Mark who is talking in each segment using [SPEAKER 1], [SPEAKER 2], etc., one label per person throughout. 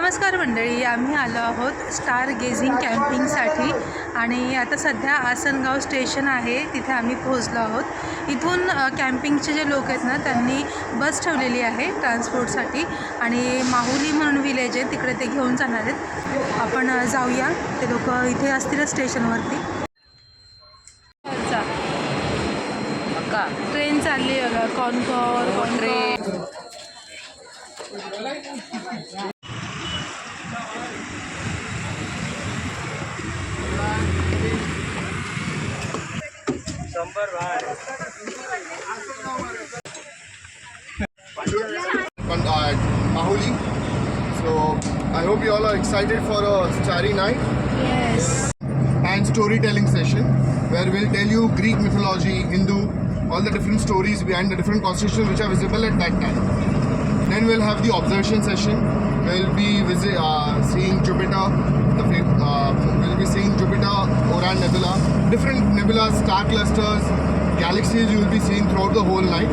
[SPEAKER 1] नमस्कार मंडळी, आम्ही आलो आहोत स्टार गेझिंग कॅम्पिंगसाठी आणि आता सध्या आसनगाव स्टेशन आहे तिथे आम्ही पोहोचलो आहोत। इथून कॅम्पिंगचे जे लोक आहेत ना त्यांनी बस ठेवलेली आहे ट्रान्सपोर्टसाठी आणि माहुली म्हणून विलेज आहे तिकडे ते घेऊन जाणार आहेत। आपण जाऊया, ते लोक इथे असतील स्टेशनवरती। ट्रेन चालली आहे बघा, Concor train.
[SPEAKER 2] Mahuli. So I hope you all are excited for a starry night.
[SPEAKER 1] Yes.
[SPEAKER 2] And storytelling session where we'll tell you Greek mythology, Hindu, all the different stories behind the different constellations which are visible at that time. Then we'll have the observation session. We'll be seeing Jupiter. We'll be seeing Jupiter, Orion Nebula, different nebulas, star clusters, galaxies you will be seeing throughout the whole night.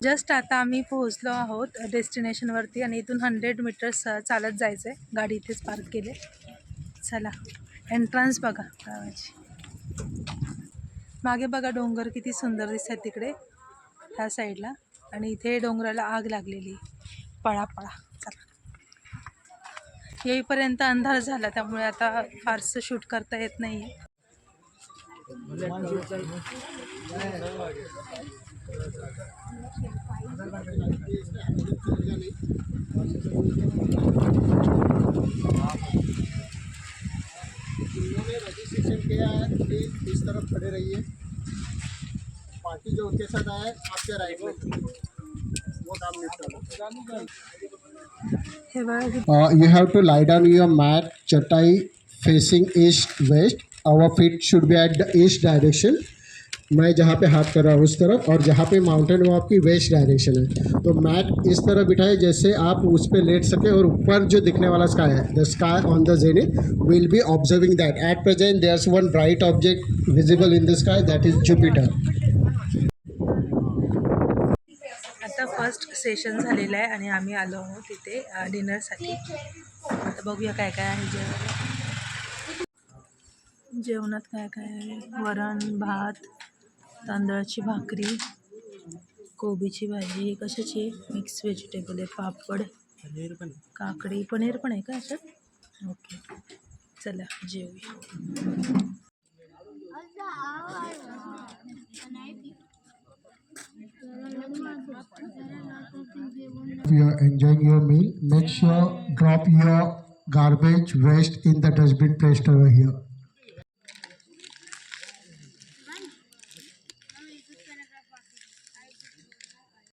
[SPEAKER 1] Just आता आम्ही पोहोचलो आहोत डेस्टिनेशनवरती आणि इथून 100 metres चालत जायचं आहे। गाडी इथेच पार्क केले। चला, एंट्रन्स बघा गावाची। मागे बघा डोंगर किती सुंदर दिसतात तिकडे ह्या साईडला, आणि इथे डोंगराला आग लागलेली पळापळा। चला, येईपर्यंत अंधार झाला त्यामुळे आता फारसं शूट करता येत नाही।
[SPEAKER 2] रजिस्ट्रेशन किया है, प्लीज इस तरफ खड़े रहिए। पार्टी जो उनके साथ आया है आपके राइट में, वो काम निपटा। You have to lie down your mat, chatai facing east west. Our feet should be at the east direction. मैं जहाँ पे हाथ कर रहा हूँ उस तरफ, और जहाँ पे माउंटेन वो आपकी वेस्ट डायरेक्शन है। तो मैट इस तरह बिठाए जैसे आप उस पर लेट सके, और ऊपर जो दिखने वाला स्काई है, the sky on the zenith, will be observing that. At present there is one bright object visible in the sky, that is Jupiter.
[SPEAKER 1] आता फर्स्ट सेशन झालेलं आहे आणि आम्ही आलो आहोत तिथे डिनरसाठी। आता बघूया काय काय आहे जेवायला। जेवणात काय काय आहे, वरण भात, तांदळाची भाकरी, कोबीची भाजी, कशाची मिक्स व्हेजिटेबल आहे, पापड, काकडी, पनीर पण आहे का याच्यात? ओके, चला जेवूया।
[SPEAKER 2] If you are enjoying your meal, make sure drop your garbage waste in the dustbin placed over here.